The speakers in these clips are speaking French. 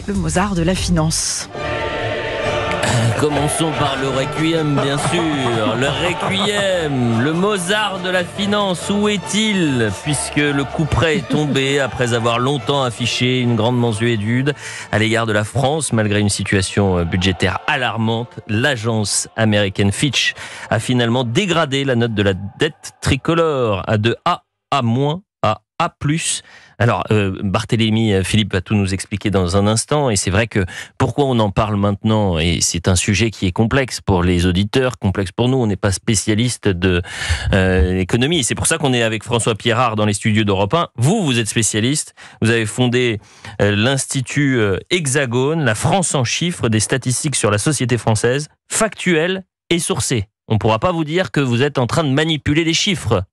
le Mozart de la finance. Commençons par le Requiem, bien sûr. Le Requiem, le Mozart de la finance, où est-il? Puisque le couperet est tombé après avoir longtemps affiché une grande mansuétude à l'égard de la France, malgré une situation budgétaire alarmante. L'agence américaine Fitch a finalement dégradé la note de la dette tricolore de A à moins à A+. Alors, Barthélémy Philippe va tout nous expliquer dans un instant, et c'est vrai que pourquoi on en parle maintenant, et c'est un sujet qui est complexe pour les auditeurs, complexe pour nous, on n'est pas spécialiste de l'économie, et c'est pour ça qu'on est avec François Pierrard dans les studios d'Europe 1. Vous êtes spécialiste, vous avez fondé l'Institut Hexagone, la France en chiffres, des statistiques sur la société française, factuelles et sourcées. On ne pourra pas vous dire que vous êtes en train de manipuler les chiffres.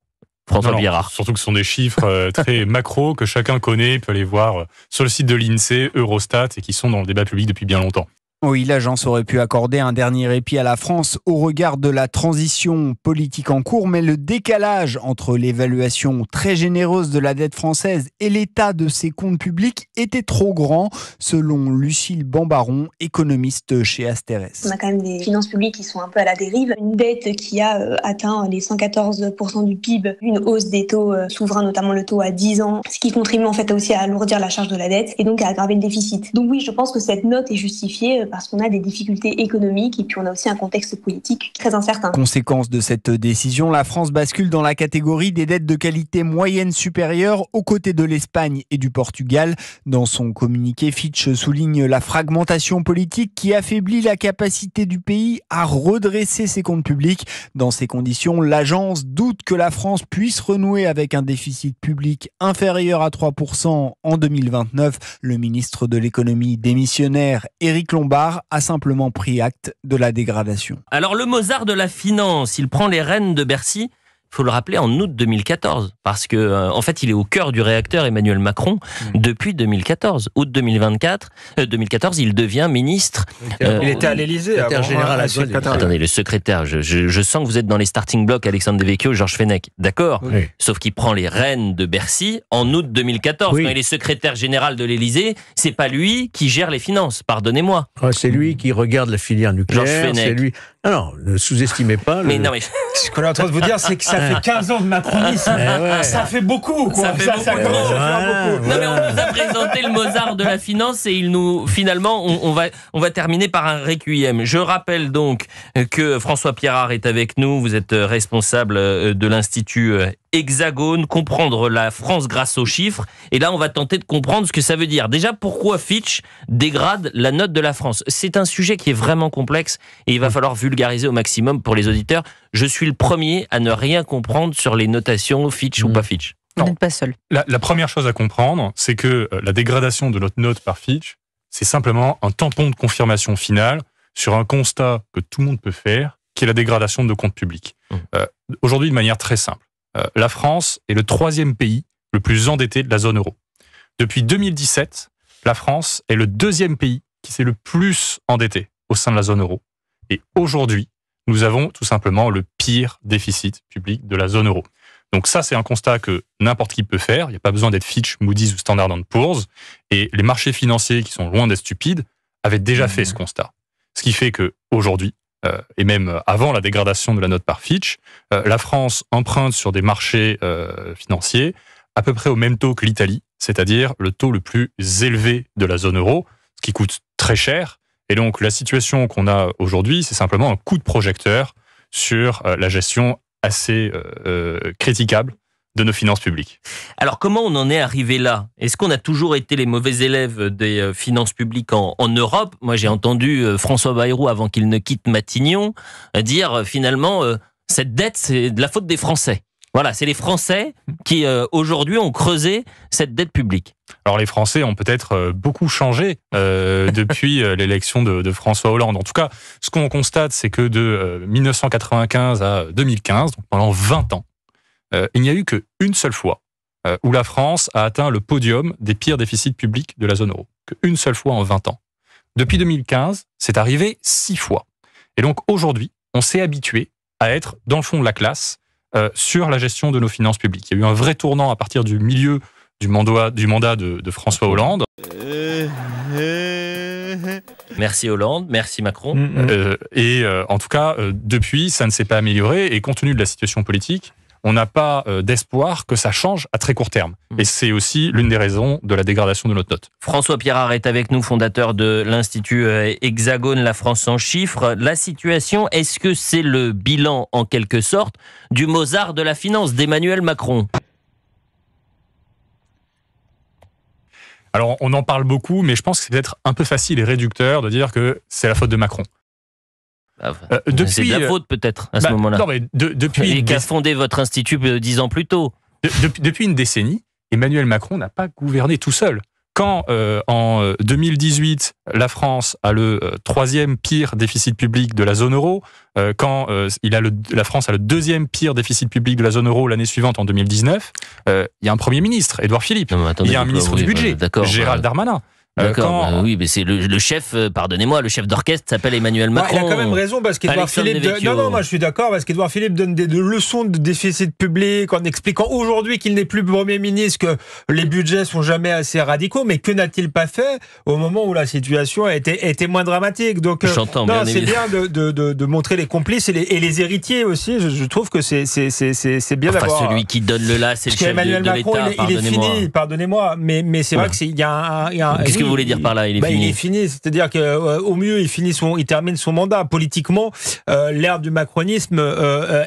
François Pierrard. Surtout que ce sont des chiffres très macro que chacun connaît, peut aller voir sur le site de l'INSEE, Eurostat, et qui sont dans le débat public depuis bien longtemps. Oui, l'agence aurait pu accorder un dernier répit à la France au regard de la transition politique en cours, mais le décalage entre l'évaluation très généreuse de la dette française et l'état de ses comptes publics était trop grand, selon Lucille Bambaron, économiste chez Asterès. On a quand même des finances publiques qui sont un peu à la dérive, une dette qui a atteint les 114% du PIB, une hausse des taux souverains, notamment le taux à 10 ans, ce qui contribue en fait aussi à alourdir la charge de la dette et donc à aggraver le déficit. Donc oui, je pense que cette note est justifiée parce qu'on a des difficultés économiques et puis on a aussi un contexte politique très incertain. Conséquence de cette décision, la France bascule dans la catégorie des dettes de qualité moyenne supérieure aux côtés de l'Espagne et du Portugal. Dans son communiqué, Fitch souligne la fragmentation politique qui affaiblit la capacité du pays à redresser ses comptes publics. Dans ces conditions, l'agence doute que la France puisse renouer avec un déficit public inférieur à 3% en 2029. Le ministre de l'économie démissionnaire, Éric Lombard, a simplement pris acte de la dégradation. Alors le Mozart de la finance, il prend les rênes de Bercy, il faut le rappeler, en août 2014, parce que en fait il est au cœur du réacteur Emmanuel Macron depuis 2014. Août 2014, il devient ministre. Il était à l'Élysée, secrétaire général à Gaulle. Attendez, le secrétaire, je sens que vous êtes dans les starting blocks, Alexandre Devecchio, Georges Fenech, d'accord, oui. Sauf qu'il prend les rênes de Bercy en août 2014. Oui. Quand il est secrétaire général de l'Élysée, c'est pas lui qui gère les finances, pardonnez-moi. C'est lui qui regarde la filière nucléaire. Georges Fenech. C'est lui. Alors, ne sous-estimez pas. Mais non, mais ce qu'on est en train de vous dire, c'est que ça fait 15 ans de macronisme. Ça fait beaucoup, quoi. Ça fait beaucoup. Non, mais on nous a présenté le Mozart de la finance et il nous, finalement, on va terminer par un requiem. Je rappelle donc que François Pierrard est avec nous. Vous êtes responsable de l'Institut Hexagone, comprendre la France grâce aux chiffres. Et là, on va tenter de comprendre ce que ça veut dire. Déjà, pourquoi Fitch dégrade la note de la France? C'est un sujet qui est vraiment complexe et il va falloir vulgariser au maximum pour les auditeurs. Je suis le premier à ne rien comprendre sur les notations Fitch ou pas Fitch. Vous n'êtes pas seul. La première chose à comprendre, c'est que la dégradation de notre note par Fitch, c'est simplement un tampon de confirmation finale sur un constat que tout le monde peut faire, qui est la dégradation de nos comptes publics. Aujourd'hui, de manière très simple, la France est le 3e pays le plus endetté de la zone euro. Depuis 2017, la France est le 2e pays qui s'est le plus endetté au sein de la zone euro. Et aujourd'hui, nous avons tout simplement le pire déficit public de la zone euro. Donc ça, c'est un constat que n'importe qui peut faire. Il n'y a pas besoin d'être Fitch, Moody's ou Standard & Poor's. Et les marchés financiers, qui sont loin d'être stupides, avaient déjà fait ce constat. Ce qui fait qu'aujourd'hui, et même avant la dégradation de la note par Fitch, la France emprunte sur des marchés financiers à peu près au même taux que l'Italie, c'est-à-dire le taux le plus élevé de la zone euro, ce qui coûte très cher. Et donc la situation qu'on a aujourd'hui, c'est simplement un coup de projecteur sur la gestion assez critiquable de nos finances publiques. Alors comment on en est arrivé là? Est-ce qu'on a toujours été les mauvais élèves des finances publiques en Europe? Moi j'ai entendu François Bayrou, avant qu'il ne quitte Matignon, dire finalement cette dette c'est de la faute des Français. Voilà, c'est les Français qui aujourd'hui ont creusé cette dette publique. Alors les Français ont peut-être beaucoup changé depuis l'élection de François Hollande. En tout cas, ce qu'on constate, c'est que de 1995 à 2015, donc pendant 20 ans, il n'y a eu qu'une seule fois où la France a atteint le podium des pires déficits publics de la zone euro. Qu'une seule fois en 20 ans. Depuis 2015, c'est arrivé 6 fois. Et donc aujourd'hui, on s'est habitué à être dans le fond de la classe sur la gestion de nos finances publiques. Il y a eu un vrai tournant à partir du milieu du mandat de François Hollande. Merci Hollande, merci Macron. En tout cas, depuis, ça ne s'est pas amélioré. Et compte tenu de la situation politique, on n'a pas d'espoir que ça change à très court terme. Et c'est aussi l'une des raisons de la dégradation de notre note. François Pirard est avec nous, fondateur de l'Institut Hexagone, la France en chiffres. La situation, est-ce que c'est le bilan, en quelque sorte, du Mozart de la finance d'Emmanuel Macron ? Alors, on en parle beaucoup, mais je pense que c'est peut-être un peu facile et réducteur de dire que c'est la faute de Macron. C'est de la faute peut-être à ce moment-là. Non, mais depuis qu'a fondé votre institut 10 ans plus tôt. Depuis une décennie, Emmanuel Macron n'a pas gouverné tout seul. Quand en 2018, la France a le troisième pire déficit public de la zone euro, quand la France a le deuxième pire déficit public de la zone euro l'année suivante en 2019, il y a un Premier ministre, Édouard Philippe. Il y a un ministre du budget, Gérald Darmanin. D'accord, oui, mais c'est le chef, pardonnez-moi, le chef d'orchestre s'appelle Emmanuel Macron. Il a quand même raison parce qu'Édouard Philippe. Non, moi je suis d'accord parce qu'Édouard Philippe donne des leçons de déficit public en expliquant aujourd'hui qu'il n'est plus Premier ministre, que les budgets sont jamais assez radicaux. Mais que n'a-t-il pas fait au moment où la situation était moins dramatique? Donc, c'est bien de montrer les complices et les héritiers aussi. Je trouve que c'est bien d'avoir. Celui qui donne le là, c'est le chef Emmanuel Macron, de l'État. Il est fini, pardonnez-moi. Mais c'est vrai qu'il y a un. Qu'est-ce que vous voulez dire par là? Il est fini. Il est fini, c'est-à-dire qu'au mieux, il termine son mandat. Politiquement, l'ère du macronisme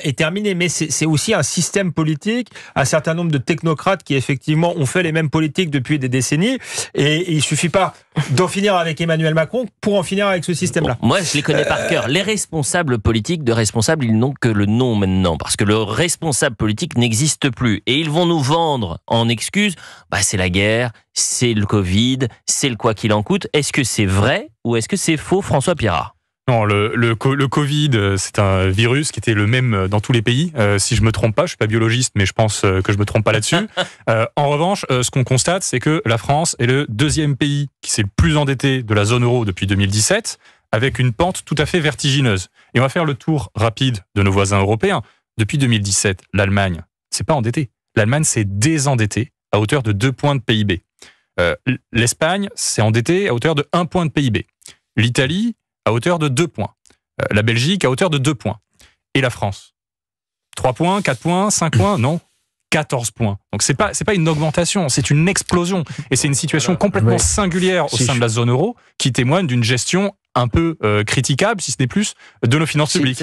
est terminée, mais c'est aussi un système politique, un certain nombre de technocrates qui effectivement ont fait les mêmes politiques depuis des décennies, et il suffit pas d'en finir avec Emmanuel Macron pour en finir avec ce système-là. Moi, je les connais par cœur. Les responsables politiques, de responsables, ils n'ont que le nom maintenant, parce que le responsable politique n'existe plus, et ils vont nous vendre en excuse, c'est la guerre, c'est le Covid, c'est le quoi qu'il en coûte. Est-ce que c'est vrai ou est-ce que c'est faux, François Pirard? Non, le Covid, c'est un virus qui était le même dans tous les pays. Si je me trompe pas, je suis pas biologiste, mais je pense que je me trompe pas là-dessus. En revanche, ce qu'on constate, c'est que la France est le deuxième pays qui s'est le plus endetté de la zone euro depuis 2017, avec une pente tout à fait vertigineuse. Et on va faire le tour rapide de nos voisins européens. Depuis 2017, l'Allemagne, c'est pas endetté. L'Allemagne s'est désendettée à hauteur de 2 points de PIB. L'Espagne s'est endettée à hauteur de 1 point de PIB. L'Italie à hauteur de 2 points. La Belgique à hauteur de 2 points. Et la France 3 points, 4 points, 5 points, non, 14 points. Donc c'est pas une augmentation, c'est une explosion. Et c'est une situation complètement singulière au sein de la zone euro qui témoigne d'une gestion un peu critiquable, si ce n'est plus, de nos finances publiques.